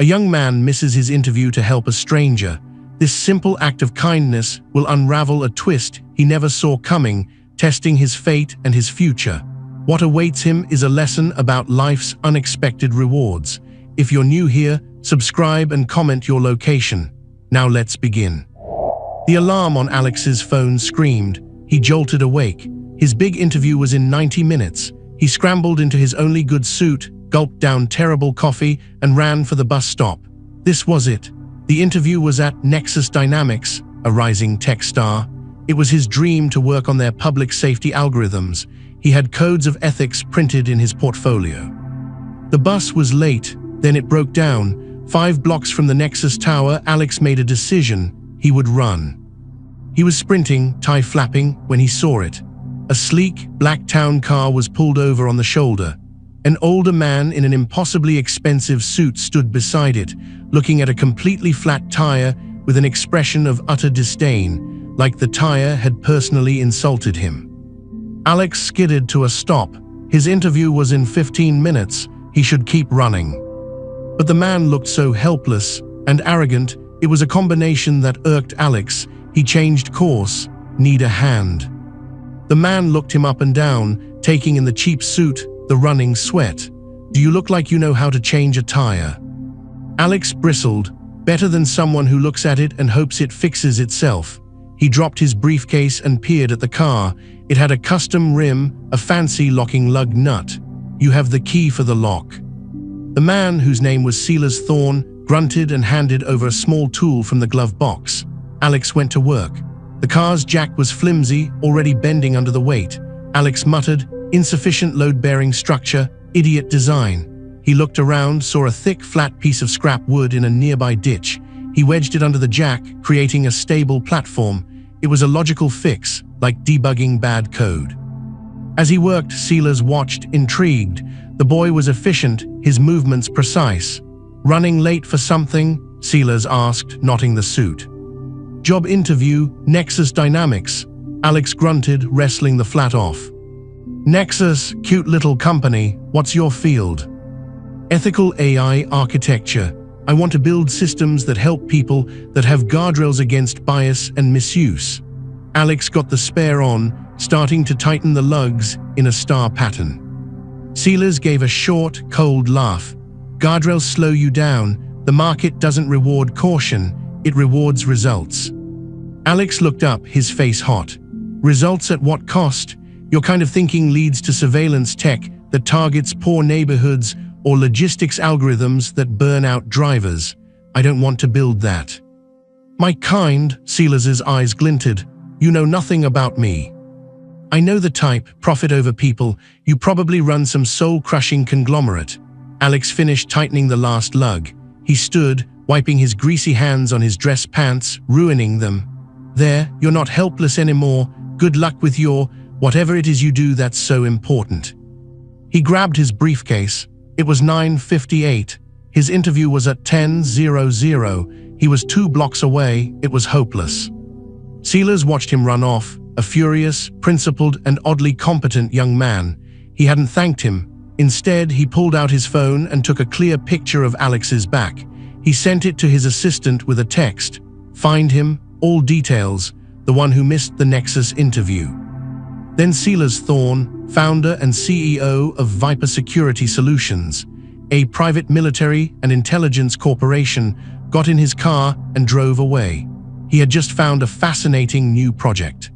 A young man misses his interview to help a stranger. This simple act of kindness will unravel a twist he never saw coming, testing his fate and his future. What awaits him is a lesson about life's unexpected rewards. If you're new here, subscribe and comment your location. Now let's begin. The alarm on Alex's phone screamed. He jolted awake. His big interview was in 90 minutes. He scrambled into his only good suit, gulped down terrible coffee, and ran for the bus stop. This was it. The interview was at Nexus Dynamics, a rising tech star. It was his dream to work on their public safety algorithms. He had codes of ethics printed in his portfolio. The bus was late, then it broke down. 5 blocks from the Nexus Tower, Alex made a decision. He would run. He was sprinting, tie flapping, when he saw it. A sleek, black town car was pulled over on the shoulder. An older man in an impossibly expensive suit stood beside it, looking at a completely flat tire with an expression of utter disdain, like the tire had personally insulted him. Alex skidded to a stop. His interview was in 15 minutes. He should keep running. But the man looked so helpless and arrogant. It was a combination that irked Alex. He changed course. Need a hand. The man looked him up and down, taking in the cheap suit, the running sweat. Do you look like you know how to change a tire? Alex bristled. Better than someone who looks at it and hopes it fixes itself. He dropped his briefcase and peered at the car. It had a custom rim, a fancy locking lug nut. You have the key for the lock. The man, whose name was Silas Thorne, grunted and handed over a small tool from the glove box. Alex went to work. The car's jack was flimsy, already bending under the weight. Alex muttered, insufficient load-bearing structure, idiot design. He looked around, saw a thick, flat piece of scrap wood in a nearby ditch. He wedged it under the jack, creating a stable platform. It was a logical fix, like debugging bad code. As he worked, Silas watched, intrigued. The boy was efficient, his movements precise. Running late for something? Silas asked, knotting the suit. Job interview, Nexus Dynamics. Alex grunted, wrestling the flat off. Nexus, cute little company. What's your field? Ethical AI architecture. I want to build systems that help people, that have guardrails against bias and misuse. Alex got the spare on, starting to tighten the lugs in a star pattern. Silas gave a short, cold laugh. Guardrails slow you down. The market doesn't reward caution, it rewards results. Alex looked up, his face hot. Results at what cost? Your kind of thinking leads to surveillance tech that targets poor neighborhoods or logistics algorithms that burn out drivers. I don't want to build that. My kind, Silas's eyes glinted. You know nothing about me. I know the type, profit over people. You probably run some soul-crushing conglomerate. Alex finished tightening the last lug. He stood, wiping his greasy hands on his dress pants, ruining them. There, you're not helpless anymore. Good luck with your, whatever it is you do that's so important. He grabbed his briefcase. It was 9:58. His interview was at 10:00. He was 2 blocks away. It was hopeless. Silas watched him run off, a furious, principled, and oddly competent young man. He hadn't thanked him. Instead, he pulled out his phone and took a clear picture of Alex's back. He sent it to his assistant with a text. Find him, all details, the one who missed the Nexus interview. Then Silas Thorne, founder and CEO of Viper Security Solutions, a private military and intelligence corporation, got in his car and drove away. He had just found a fascinating new project.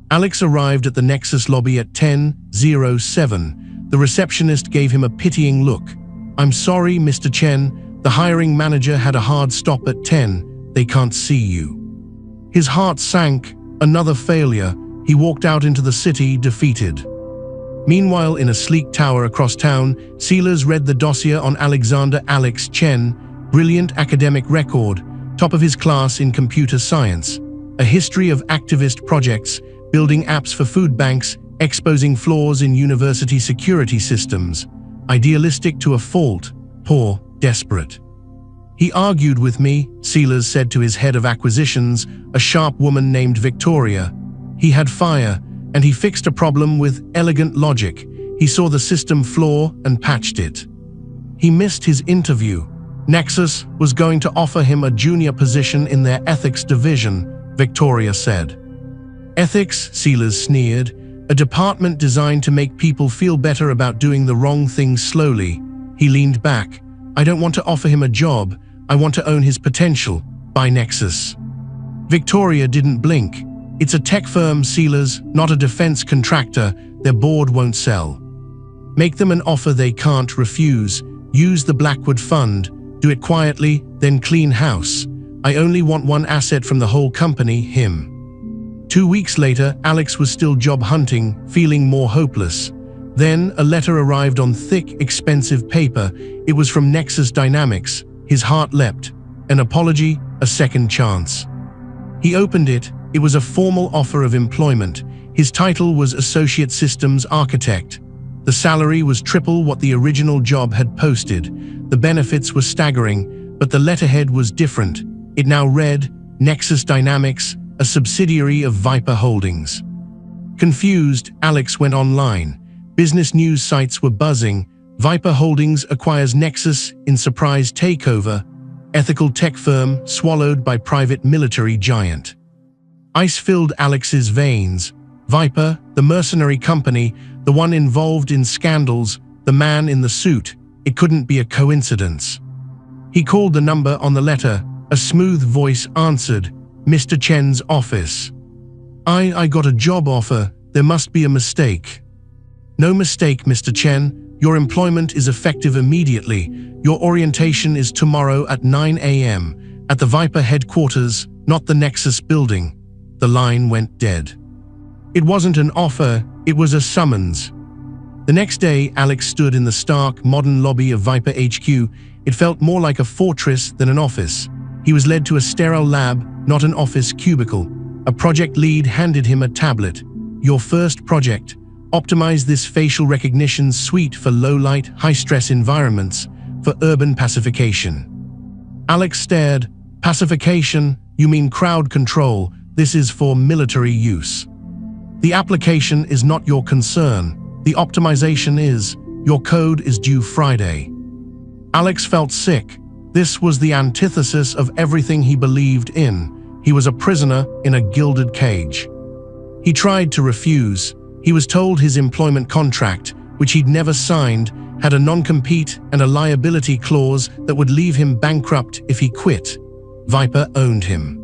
Alex arrived at the Nexus lobby at 10:07. The receptionist gave him a pitying look. I'm sorry, Mr. Chen. The hiring manager had a hard stop at 10. They can't see you. His heart sank. Another failure. He walked out into the city, defeated. Meanwhile, in a sleek tower across town, Silas read the dossier on Alexander Alex Chen, brilliant academic record, top of his class in computer science, a history of activist projects, building apps for food banks, exposing flaws in university security systems, idealistic to a fault, poor, desperate. He argued with me, Silas said to his head of acquisitions, a sharp woman named Victoria. He had fire, and he fixed a problem with elegant logic. He saw the system flaw and patched it. He missed his interview. Nexus was going to offer him a junior position in their ethics division, Victoria said. Ethics, Sealers sneered, a department designed to make people feel better about doing the wrong thing slowly. He leaned back. I don't want to offer him a job, I want to own his potential. By Nexus. Victoria didn't blink. It's a tech firm, Sealers, not a defense contractor. Their board won't sell. Make them an offer they can't refuse. Use the Blackwood Fund. Do it quietly, then clean house. I only want one asset from the whole company, him. 2 weeks later, Alex was still job hunting, feeling more hopeless. Then, a letter arrived on thick, expensive paper. It was from Nexus Dynamics. His heart leapt. An apology, a second chance. He opened it. It was a formal offer of employment. His title was Associate Systems Architect. The salary was triple what the original job had posted. The benefits were staggering, but the letterhead was different. It now read, Nexus Dynamics, a subsidiary of Viper Holdings. Confused, Alex went online. Business news sites were buzzing. Viper Holdings acquires Nexus in surprise takeover. Ethical tech firm swallowed by private military giant. Ice filled Alex's veins. Viper, the mercenary company, the one involved in scandals, the man in the suit. It couldn't be a coincidence. He called the number on the letter. A smooth voice answered, Mr. Chen's office. I got a job offer. There must be a mistake. No mistake, Mr. Chen. Your employment is effective immediately. Your orientation is tomorrow at 9 a.m. at the Viper headquarters, not the Nexus building. The line went dead. It wasn't an offer, it was a summons. The next day, Alex stood in the stark, modern lobby of Viper HQ. It felt more like a fortress than an office. He was led to a sterile lab, not an office cubicle. A project lead handed him a tablet. Your first project. Optimize this facial recognition suite for low-light, high-stress environments, for urban pacification. Alex stared. Pacification? You mean crowd control? This is for military use. The application is not your concern. The optimization is. Your code is due Friday. Alex felt sick. This was the antithesis of everything he believed in. He was a prisoner in a gilded cage. He tried to refuse. He was told his employment contract, which he'd never signed, had a non-compete and a liability clause that would leave him bankrupt if he quit. Viper owned him.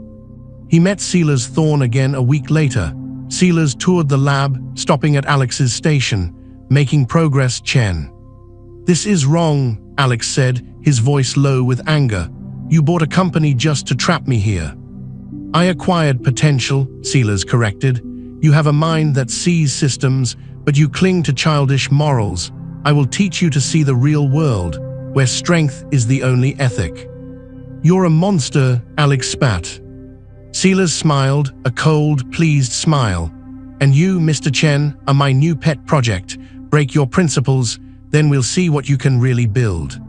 He met Sealers Thorne again a week later. Sealers toured the lab, stopping at Alex's station, making progress. Chen. This is wrong, Alex said, his voice low with anger. You bought a company just to trap me here. I acquired potential, Sealers corrected. You have a mind that sees systems, but you cling to childish morals. I will teach you to see the real world, where strength is the only ethic. You're a monster, Alex spat. Sealers smiled, a cold, pleased smile. And you, Mr. Chen, are my new pet project. Break your principles, then we'll see what you can really build.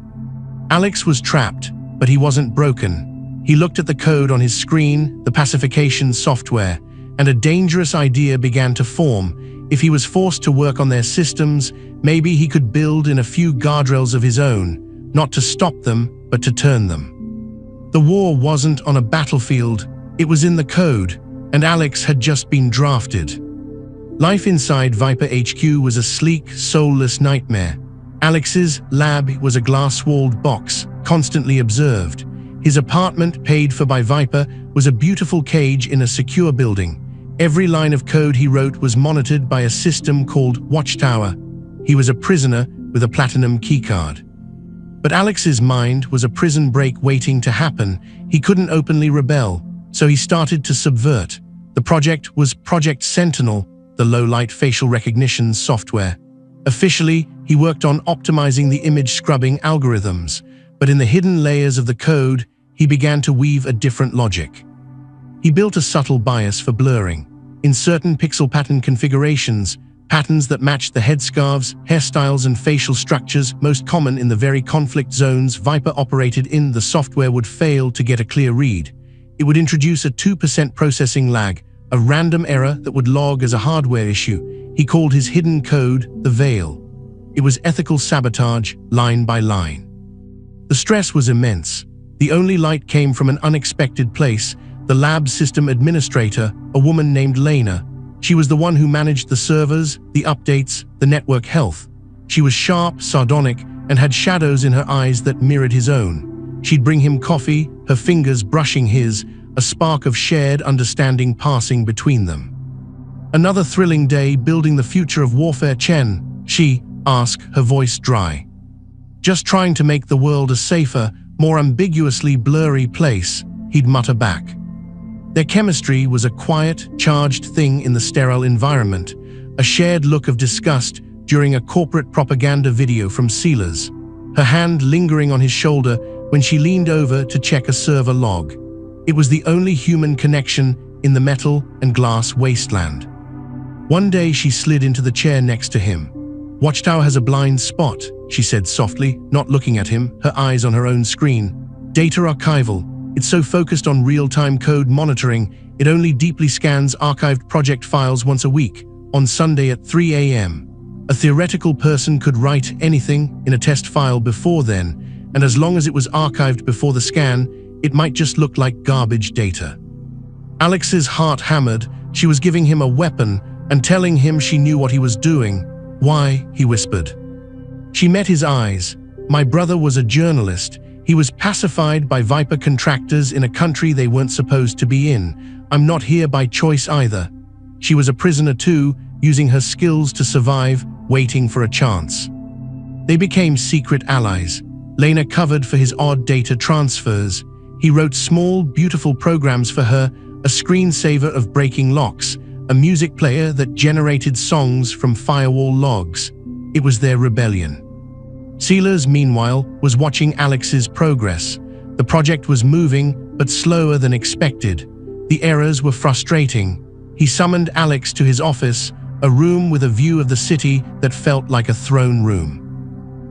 Alex was trapped, but he wasn't broken. He looked at the code on his screen, the pacification software, and a dangerous idea began to form. If he was forced to work on their systems, maybe he could build in a few guardrails of his own, not to stop them, but to turn them. The war wasn't on a battlefield, it was in the code, and Alex had just been drafted. Life inside Viper HQ was a sleek, soulless nightmare. Alex's lab was a glass-walled box, constantly observed. His apartment, paid for by Viper, was a beautiful cage in a secure building. Every line of code he wrote was monitored by a system called Watchtower. He was a prisoner with a platinum keycard. But Alex's mind was a prison break waiting to happen. He couldn't openly rebel, so he started to subvert. The project was Project Sentinel, the low-light facial recognition software. Officially, he worked on optimizing the image scrubbing algorithms, but in the hidden layers of the code, he began to weave a different logic. He built a subtle bias for blurring. In certain pixel pattern configurations, patterns that matched the headscarves, hairstyles, and facial structures most common in the very conflict zones Viper operated in, the software would fail to get a clear read. It would introduce a 2% processing lag, a random error that would log as a hardware issue. He called his hidden code the Veil. It was ethical sabotage, line by line. The stress was immense. The only light came from an unexpected place: the lab system administrator, a woman named Lena. She was the one who managed the servers, the updates, the network health. She was sharp, sardonic, and had shadows in her eyes that mirrored his own. She'd bring him coffee, her fingers brushing his, a spark of shared understanding passing between them. "Another thrilling day building the future of warfare, Chen?" she asked, her voice dry. "Just trying to make the world a safer, more ambiguously blurry place," he'd mutter back. Their chemistry was a quiet, charged thing in the sterile environment, a shared look of disgust during a corporate propaganda video from Sealers, her hand lingering on his shoulder when she leaned over to check a server log. It was the only human connection in the metal and glass wasteland. One day she slid into the chair next to him. "Watchtower has a blind spot," she said softly, not looking at him, her eyes on her own screen. "Data archival. It's so focused on real-time code monitoring, it only deeply scans archived project files once a week, on Sunday at 3 a.m. A theoretical person could write anything in a test file before then, and as long as it was archived before the scan, it might just look like garbage data." Alex's heart hammered. She was giving him a weapon and telling him she knew what he was doing. "Why?" he whispered. She met his eyes. "My brother was a journalist. He was pacified by Viper contractors in a country they weren't supposed to be in. I'm not here by choice either." She was a prisoner too, using her skills to survive, waiting for a chance. They became secret allies. Lena covered for his odd data transfers. He wrote small, beautiful programs for her, a screensaver of breaking locks, a music player that generated songs from firewall logs. It was their rebellion. Sealers, meanwhile, was watching Alex's progress. The project was moving, but slower than expected. The errors were frustrating. He summoned Alex to his office, a room with a view of the city that felt like a throne room.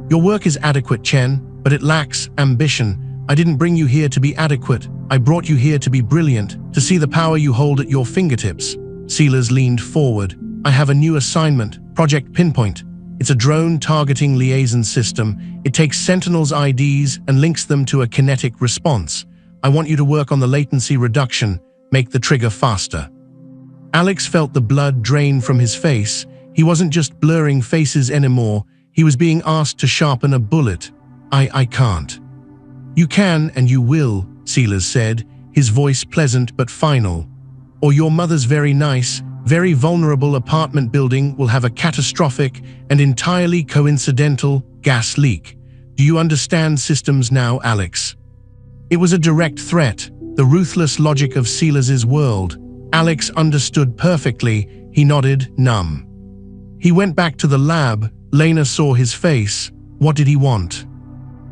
"Your work is adequate, Chen, but it lacks ambition. I didn't bring you here to be adequate. I brought you here to be brilliant, to see the power you hold at your fingertips." Sealers leaned forward. "I have a new assignment, Project Pinpoint. It's a drone targeting liaison system. It takes Sentinel's IDs and links them to a kinetic response. I want you to work on the latency reduction, make the trigger faster." Alex felt the blood drain from his face. He wasn't just blurring faces anymore. He was being asked to sharpen a bullet. I can't." "You can and you will," Sealers said, his voice pleasant but final. "Or your mother's very nice, very vulnerable apartment building will have a catastrophic and entirely coincidental gas leak. Do you understand systems now, Alex?" It was a direct threat, the ruthless logic of Sealers' world. Alex understood perfectly. He nodded, numb. He went back to the lab. Lena saw his face. What did he want?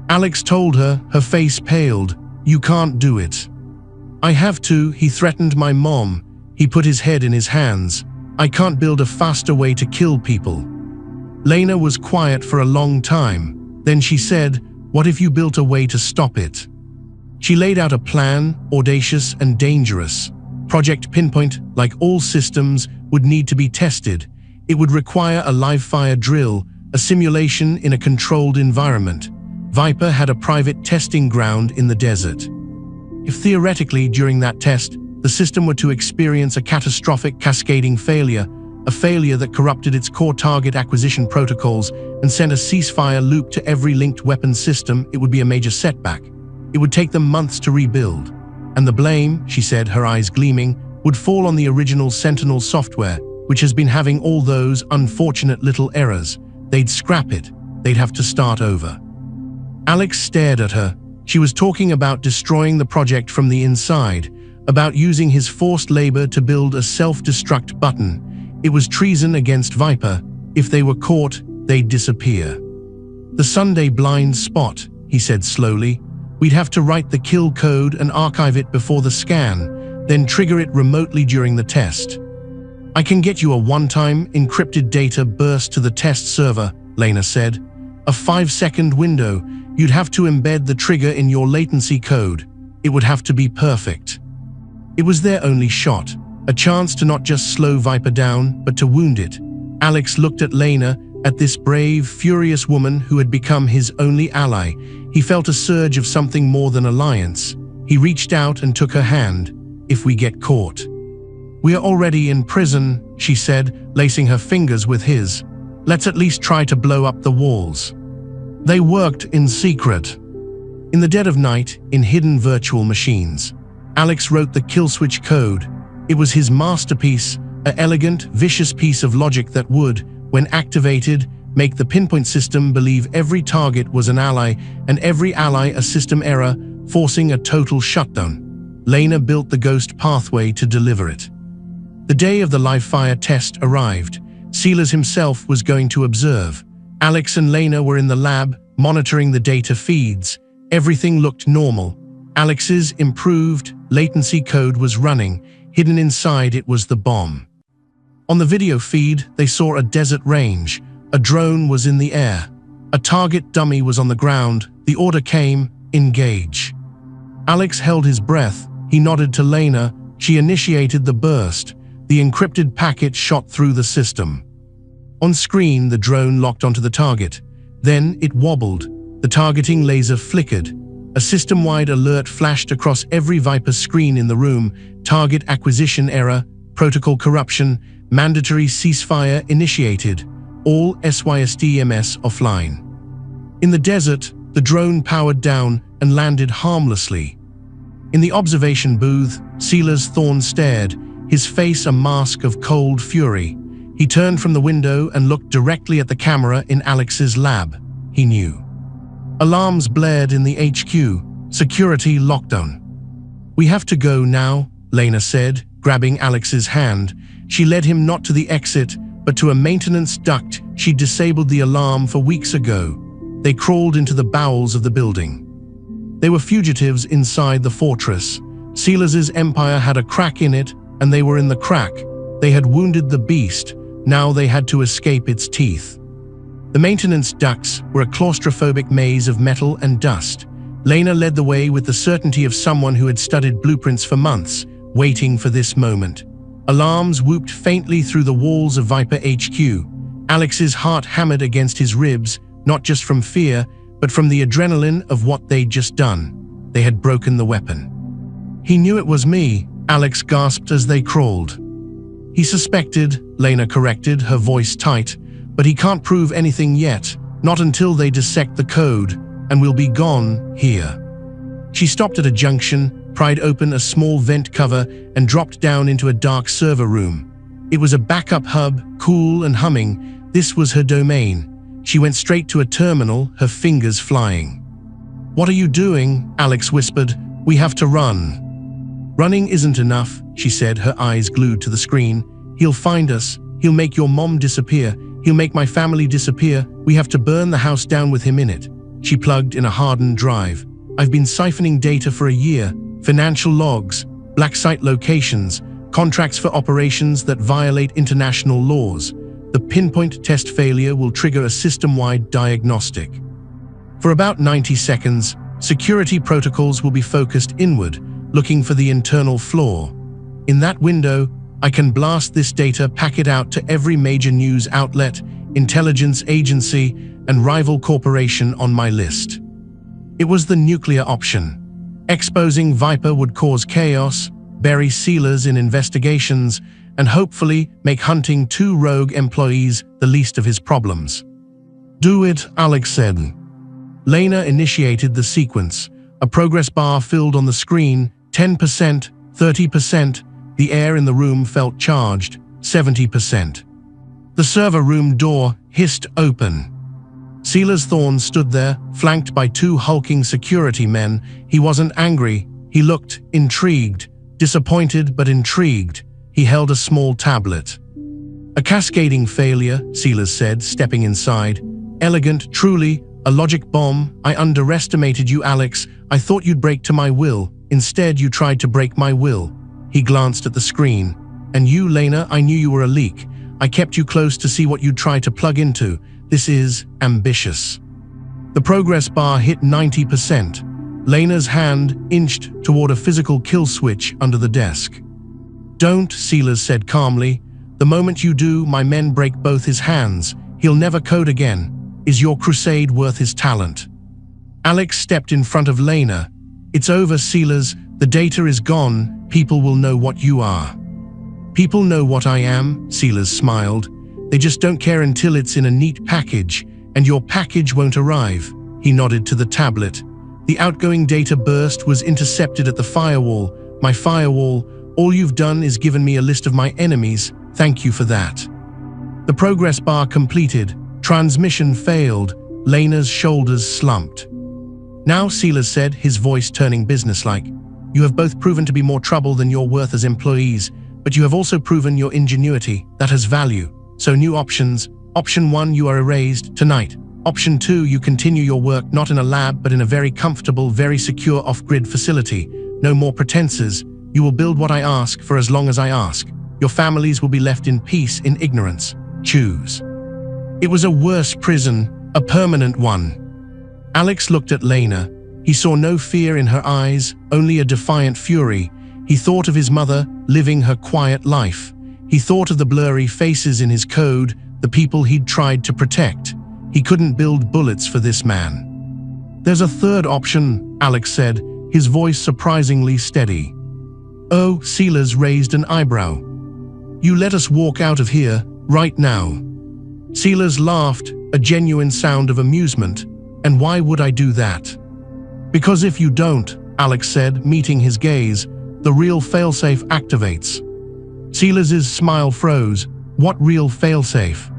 Alex told her, her face paled. "You can't do it." "I have to," he threatened. "My mom." He put his head in his hands. "I can't build a faster way to kill people." Lena was quiet for a long time. Then she said, "What if you built a way to stop it?" She laid out a plan, audacious and dangerous. Project Pinpoint, like all systems, would need to be tested. It would require a live-fire drill, a simulation in a controlled environment. Viper had a private testing ground in the desert. If theoretically, during that test, the system were to experience a catastrophic cascading failure, a failure that corrupted its core target acquisition protocols and sent a ceasefire loop to every linked weapons system, it would be a major setback. It would take them months to rebuild. And the blame, she said, her eyes gleaming, would fall on the original Sentinel software, which has been having all those unfortunate little errors. They'd scrap it. They'd have to start over. Alex stared at her. She was talking about destroying the project from the inside, about using his forced labor to build a self-destruct button. It was treason against Viper. If they were caught, they'd disappear. "The Sunday blind spot," he said slowly. "We'd have to write the kill code and archive it before the scan, then trigger it remotely during the test." "I can get you a one-time encrypted data burst to the test server," Lena said. "A 5-second window. You'd have to embed the trigger in your latency code. It would have to be perfect." It was their only shot, a chance to not just slow Viper down, but to wound it. Alex looked at Lena, At this brave, furious woman who had become his only ally, he felt a surge of something more than alliance. He reached out and took her hand. "If we get caught." "We are already in prison," she said, lacing her fingers with his. "Let's at least try to blow up the walls." They worked in secret. In the dead of night, in hidden virtual machines, Alex wrote the kill switch code. It was his masterpiece, an elegant, vicious piece of logic that would, when activated, make the pinpoint system believe every target was an ally and every ally a system error, forcing a total shutdown. Lena built the ghost pathway to deliver it. The day of the live fire test arrived. Sealers himself was going to observe. Alex and Lena were in the lab, monitoring the data feeds. Everything looked normal. Alex's improved latency code was running. Hidden inside it was the bomb. On the video feed, they saw a desert range. A drone was in the air. A target dummy was on the ground. The order came, engage. Alex held his breath. He nodded to Lena. She initiated the burst. The encrypted packet shot through the system. On screen, the drone locked onto the target. Then it wobbled. The targeting laser flickered. A system-wide alert flashed across every Viper screen in the room. Target acquisition error, protocol corruption, mandatory ceasefire initiated. All SYSDMS offline. In the desert, the drone powered down and landed harmlessly. In the observation booth, Sealer's Thorn stared, his face a mask of cold fury. He turned from the window and looked directly at the camera in Alex's lab. He knew. Alarms blared in the HQ. Security lockdown. "We have to go now," Lena said, grabbing Alex's hand. She led him not to the exit, but to a maintenance duct. She disabled the alarm for weeks ago. They crawled into the bowels of the building. They were fugitives inside the fortress. Sealers' empire had a crack in it, and they were in the crack. They had wounded the beast. Now they had to escape its teeth. The maintenance ducts were a claustrophobic maze of metal and dust. Lena led the way with the certainty of someone who had studied blueprints for months, waiting for this moment. Alarms whooped faintly through the walls of Viper HQ. Alex's heart hammered against his ribs, not just from fear, but from the adrenaline of what they'd just done. They had broken the weapon. "He knew it was me," Alex gasped as they crawled. "He suspected," Lena corrected, her voice tight, "but he can't prove anything yet, not until they dissect the code, and we'll be gone here." She stopped at a junction, pried open a small vent cover, and dropped down into a dark server room. It was a backup hub, cool and humming. This was her domain. She went straight to a terminal, her fingers flying. "What are you doing?" Alex whispered. "We have to run." "Running isn't enough," she said, her eyes glued to the screen. "He'll find us. He'll make your mom disappear. He'll make my family disappear. We have to burn the house down with him in it." She plugged in a hardened drive. "I've been siphoning data for a year. Financial logs, black site locations, contracts for operations that violate international laws. The pinpoint test failure will trigger a system-wide diagnostic. For about 90 seconds, security protocols will be focused inward, looking for the internal flaw. In that window, I can blast this data packet out to every major news outlet, intelligence agency, and rival corporation on my list." It was the nuclear option. Exposing Viper would cause chaos, bury Sealers in investigations, and hopefully make hunting 2 rogue employees the least of his problems. "Do it," Alex said. Lena initiated the sequence. A progress bar filled on the screen, 10%, 30%. The air in the room felt charged, 70%. The server room door hissed open. Sealer's Thorn stood there, flanked by 2 hulking security men. He wasn't angry. He looked intrigued, disappointed but intrigued. He held a small tablet. "A cascading failure," Sealers said, stepping inside. "Elegant, truly, a logic bomb. I underestimated you, Alex. I thought you'd break to my will. Instead, you tried to break my will." He glanced at the screen. "And you, Lena, I knew you were a leak. I kept you close to see what you'd try to plug into. This is ambitious." The progress bar hit 90%. Lena's hand inched toward a physical kill switch under the desk. "Don't," Sealers said calmly. "The moment you do, my men break both his hands." He'll never code again. Is your crusade worth his talent? Alex stepped in front of Lena. It's over, Silas. The data is gone. People will know what you are. People know what I am, Silas smiled. They just don't care until it's in a neat package, and your package won't arrive. He nodded to the tablet. The outgoing data burst was intercepted at the firewall. My firewall. All you've done is given me a list of my enemies. Thank you for that. The progress bar completed. Transmission failed. Lena's shoulders slumped. Now, Silas said, his voice turning businesslike, you have both proven to be more trouble than you're worth as employees, but you have also proven your ingenuity. That has value. So new options. Option 1, you are erased tonight. Option 2, you continue your work not in a lab but in a very comfortable, very secure off-grid facility. No more pretenses. You will build what I ask for as long as I ask. Your families will be left in peace, in ignorance. Choose. It was a worse prison, a permanent one. Alex looked at Lena. He saw no fear in her eyes, only a defiant fury. He thought of his mother, living her quiet life. He thought of the blurry faces in his code, the people he'd tried to protect. He couldn't build bullets for this man. There's a third option, Alex said, his voice surprisingly steady. Oh, Silas raised an eyebrow. You let us walk out of here, right now. Silas laughed, a genuine sound of amusement. And why would I do that? Because if you don't, Alex said, meeting his gaze, the real failsafe activates. Silas's smile froze. What real failsafe?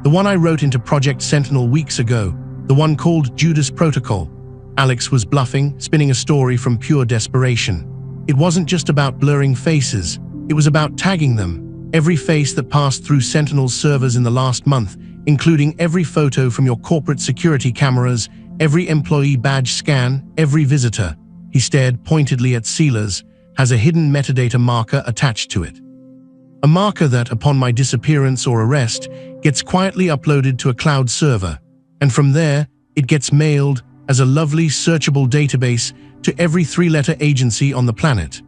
The one I wrote into Project Sentinel weeks ago, the one called Judas Protocol. Alex was bluffing, spinning a story from pure desperation. It wasn't just about blurring faces, it was about tagging them. Every face that passed through Sentinel's servers in the last month, including every photo from your corporate security cameras, every employee badge scan, every visitor. He stared pointedly at Silas, has a hidden metadata marker attached to it. A marker that, upon my disappearance or arrest, gets quietly uploaded to a cloud server, and from there, it gets mailed as a lovely searchable database to every three-letter agency on the planet.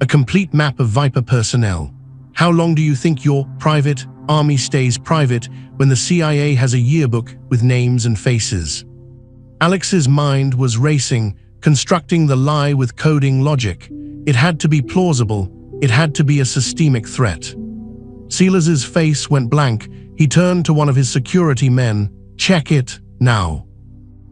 A complete map of Viper personnel. How long do you think your private army stays private when the CIA has a yearbook with names and faces? Alex's mind was racing, constructing the lie with coding logic. It had to be plausible. It had to be a systemic threat. Silas's face went blank. He turned to one of his security men. Check it, now.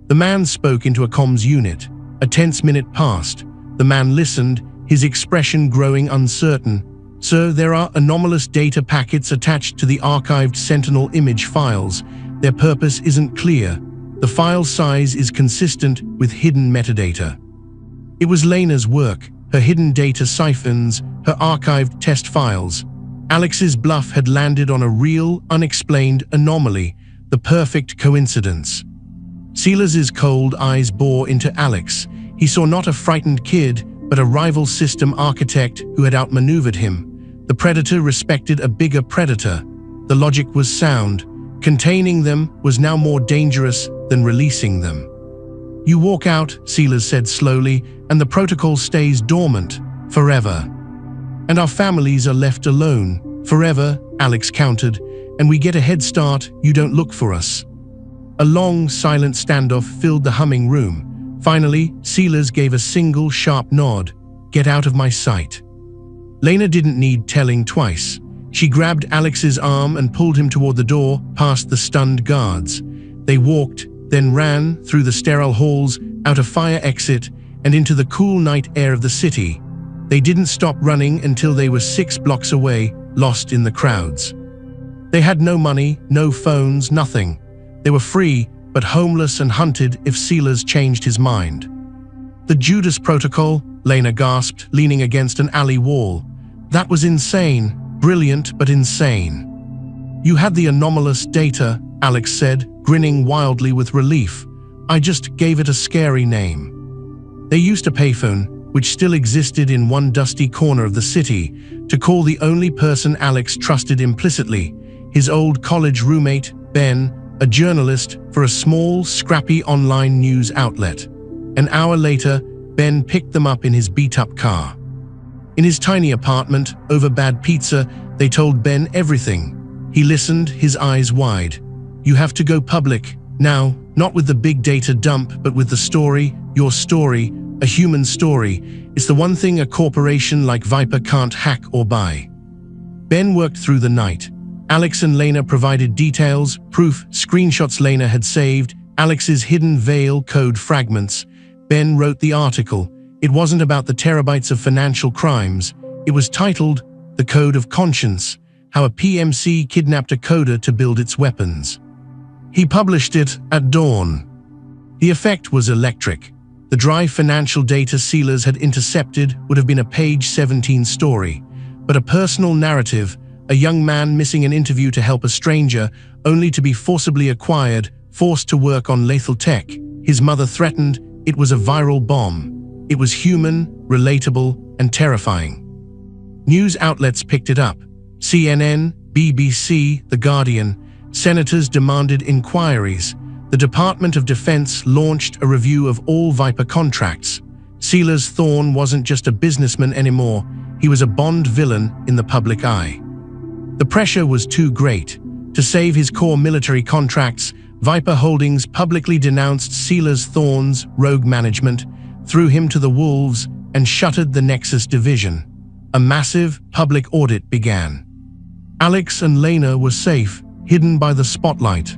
The man spoke into a comms unit. A tense minute passed. The man listened, his expression growing uncertain. Sir, there are anomalous data packets attached to the archived Sentinel image files. Their purpose isn't clear. The file size is consistent with hidden metadata. It was Lena's work, her hidden data siphons, her archived test files. Alex's bluff had landed on a real, unexplained anomaly, the perfect coincidence. Silas's cold eyes bore into Alex. He saw not a frightened kid, but a rival system architect who had outmaneuvered him. The predator respected a bigger predator. The logic was sound. Containing them was now more dangerous than releasing them. You walk out, Silas said slowly, and the protocol stays dormant, forever. And our families are left alone, forever, Alex countered, and we get a head start, you don't look for us. A long, silent standoff filled the humming room. Finally, Silas gave a single, sharp nod. Get out of my sight. Lena didn't need telling twice. She grabbed Alex's arm and pulled him toward the door, past the stunned guards. They walked, then ran through the sterile halls, out a fire exit, and into the cool night air of the city. They didn't stop running until they were 6 blocks away, lost in the crowds. They had no money, no phones, nothing. They were free, but homeless and hunted if Silas changed his mind. The Judas Protocol, Lena gasped, leaning against an alley wall. That was insane, brilliant but insane. You had the anomalous data, Alex said, grinning wildly with relief. I just gave it a scary name. They used a payphone, which still existed in one dusty corner of the city, to call the only person Alex trusted implicitly, his old college roommate, Ben, a journalist for a small, scrappy online news outlet. An hour later, Ben picked them up in his beat-up car. In his tiny apartment, over bad pizza, they told Ben everything. He listened, his eyes wide. You have to go public. Now, not with the big data dump, but with the story, your story, a human story. It's the one thing a corporation like Viper can't hack or buy. Ben worked through the night. Alex and Lena provided details, proof, screenshots Lena had saved, Alex's hidden veil code fragments. Ben wrote the article. It wasn't about the terabytes of financial crimes. It was titled, The Code of Conscience, How a PMC Kidnapped a Coder to Build Its Weapons. He published it at dawn. The effect was electric. The dry financial data sealers had intercepted would have been a page 17 story, but a personal narrative, a young man missing an interview to help a stranger, only to be forcibly acquired, forced to work on lethal tech. His mother threatened. It was a viral bomb. It was human, relatable, and terrifying. News outlets picked it up. CNN, BBC, The Guardian. Senators demanded inquiries. The Department of Defense launched a review of all Viper contracts. Silas Thorne wasn't just a businessman anymore. He was a Bond villain in the public eye. The pressure was too great. To save his core military contracts, Viper Holdings publicly denounced Silas Thorne's rogue management, threw him to the wolves, and shuttered the Nexus division. A massive public audit began. Alex and Lena were safe, hidden by the spotlight.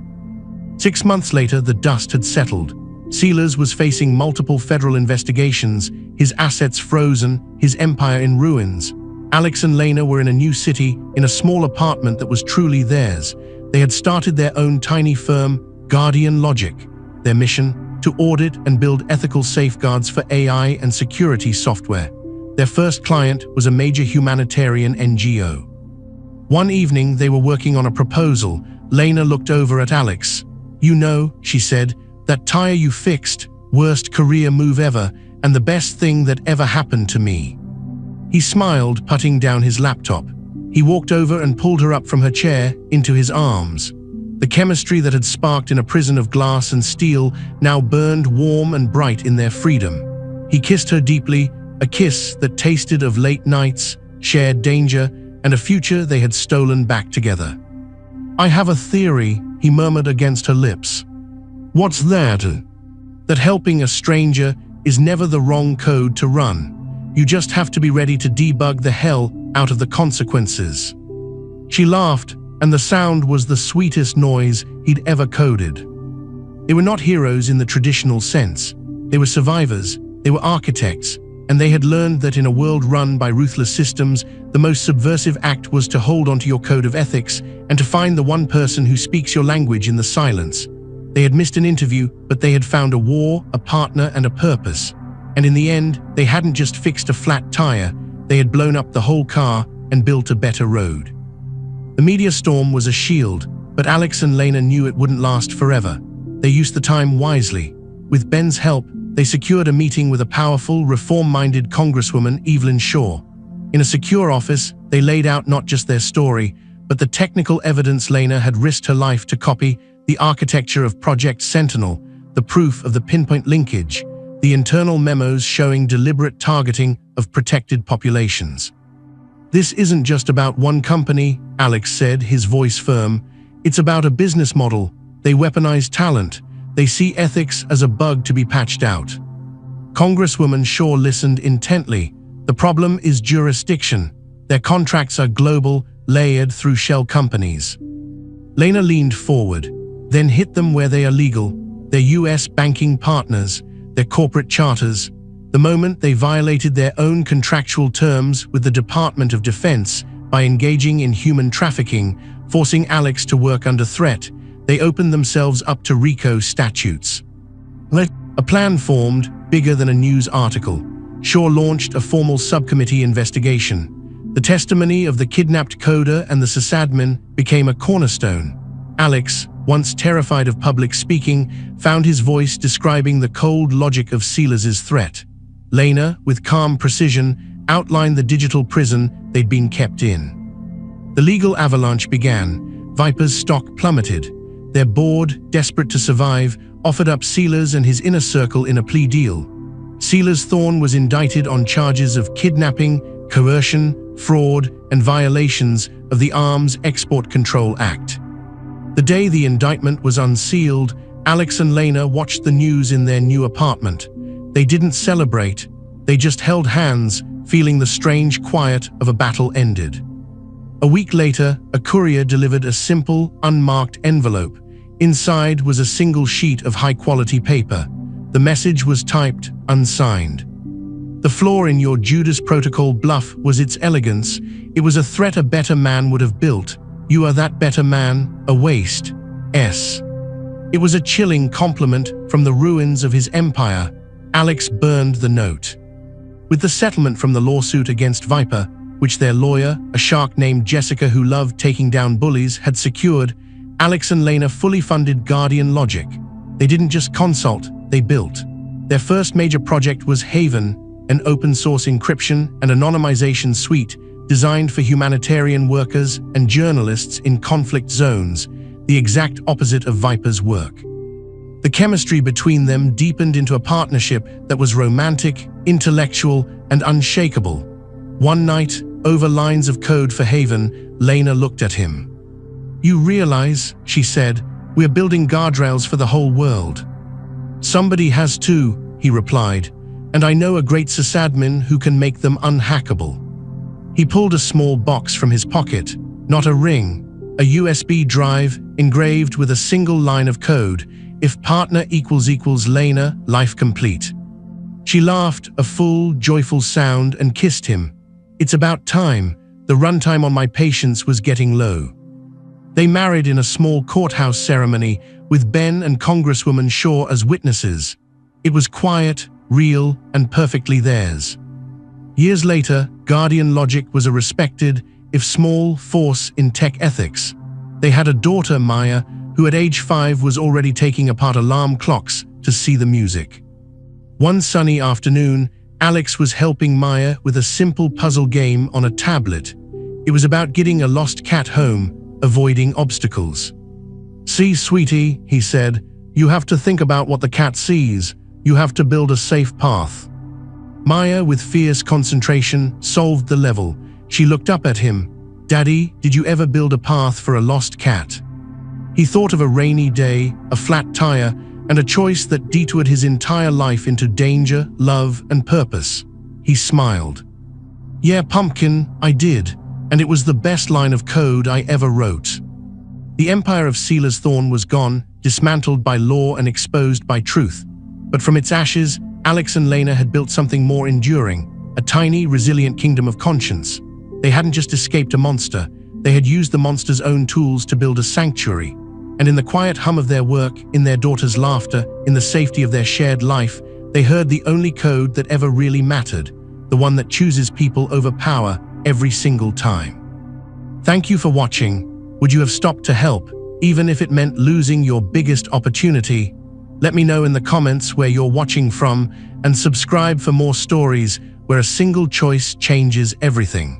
6 months later, the dust had settled. Silas was facing multiple federal investigations, his assets frozen, his empire in ruins. Alex and Lena were in a new city, in a small apartment that was truly theirs. They had started their own tiny firm, Guardian Logic. Their mission, to audit and build ethical safeguards for AI and security software. Their first client was a major humanitarian NGO. One evening, they were working on a proposal. Lena looked over at Alex. "You know," she said, "that tire you fixed, worst career move ever, and the best thing that ever happened to me." He smiled, putting down his laptop. He walked over and pulled her up from her chair into his arms. The chemistry that had sparked in a prison of glass and steel now burned warm and bright in their freedom. He kissed her deeply, a kiss that tasted of late nights, shared danger, and a future they had stolen back together. "I have a theory," he murmured against her lips. "What's that?" "That helping a stranger is never the wrong code to run. You just have to be ready to debug the hell out of the consequences." She laughed, and the sound was the sweetest noise he'd ever coded. They were not heroes in the traditional sense. They were survivors, they were architects, and they had learned that in a world run by ruthless systems, the most subversive act was to hold onto your code of ethics and to find the one person who speaks your language in the silence. They had missed an interview, but they had found a war, a partner, and a purpose. And in the end, they hadn't just fixed a flat tire, they had blown up the whole car and built a better road. The media storm was a shield, but Alex and Lena knew it wouldn't last forever. They used the time wisely. With Ben's help, they secured a meeting with a powerful, reform-minded Congresswoman, Evelyn Shaw. In a secure office, they laid out not just their story, but the technical evidence Lena had risked her life to copy, the architecture of Project Sentinel, the proof of the pinpoint linkage, the internal memos showing deliberate targeting of protected populations. "This isn't just about one company," Alex said, his voice firm. "It's about a business model. They weaponize talent. They see ethics as a bug to be patched out." Congresswoman Shaw listened intently. "The problem is jurisdiction. Their contracts are global, layered through shell companies." Lena leaned forward, then hit them where they are legal, their US banking partners, their corporate charters. The moment they violated their own contractual terms with the Department of Defense by engaging in human trafficking, forcing Alex to work under threat, they opened themselves up to RICO statutes. A plan formed, bigger than a news article. Shaw launched a formal subcommittee investigation. The testimony of the kidnapped coder and the sysadmin became a cornerstone. Alex, once terrified of public speaking, found his voice describing the cold logic of Silas's threat. Lena, with calm precision, outlined the digital prison they'd been kept in. The legal avalanche began. Viper's stock plummeted. Their board, desperate to survive, offered up Silas and his inner circle in a plea deal. Silas Thorne was indicted on charges of kidnapping, coercion, fraud, and violations of the Arms Export Control Act. The day the indictment was unsealed, Alex and Lena watched the news in their new apartment. They didn't celebrate, they just held hands, feeling the strange quiet of a battle ended. A week later, a courier delivered a simple, unmarked envelope. Inside was a single sheet of high-quality paper. The message was typed, unsigned. The flaw in your Judas Protocol bluff was its elegance. It was a threat a better man would have built. You are that better man, a waste. S. It was a chilling compliment from the ruins of his empire. Alex burned the note. With the settlement from the lawsuit against Viper, which their lawyer, a shark named Jessica who loved taking down bullies, had secured, Alex and Lena fully funded Guardian Logic. They didn't just consult, they built. Their first major project was Haven, an open-source encryption and anonymization suite designed for humanitarian workers and journalists in conflict zones, the exact opposite of Viper's work. The chemistry between them deepened into a partnership that was romantic, intellectual, and unshakable. One night, over lines of code for Haven, Lena looked at him. "You realize," she said, "we're building guardrails for the whole world." "Somebody has to," he replied, "and I know a great sysadmin who can make them unhackable." He pulled a small box from his pocket, not a ring, a USB drive engraved with a single line of code, "If partner equals Lena, life complete." She laughed, a full, joyful sound, and kissed him. "It's about time. The runtime on my patience was getting low." They married in a small courthouse ceremony with Ben and Congresswoman Shaw as witnesses. It was quiet, real, and perfectly theirs. Years later, Guardian Logic was a respected, if small, force in tech ethics. They had a daughter, Maya, who at age 5 was already taking apart alarm clocks to see the music. One sunny afternoon, Alex was helping Maya with a simple puzzle game on a tablet. It was about getting a lost cat home, avoiding obstacles. "See, sweetie," he said, "you have to think about what the cat sees. You have to build a safe path." Maya, with fierce concentration, solved the level. She looked up at him. "Daddy, did you ever build a path for a lost cat?" He thought of a rainy day, a flat tire, and a choice that detoured his entire life into danger, love, and purpose. He smiled. "Yeah, pumpkin, I did, and it was the best line of code I ever wrote." The empire of Sealer's Thorn was gone, dismantled by law and exposed by truth. But from its ashes, Alex and Lena had built something more enduring, a tiny, resilient kingdom of conscience. They hadn't just escaped a monster, they had used the monster's own tools to build a sanctuary. And in the quiet hum of their work, in their daughter's laughter, in the safety of their shared life, they heard the only code that ever really mattered, the one that chooses people over power every single time. Thank you for watching. Would you have stopped to help, even if it meant losing your biggest opportunity? Let me know in the comments where you're watching from, and subscribe for more stories where a single choice changes everything.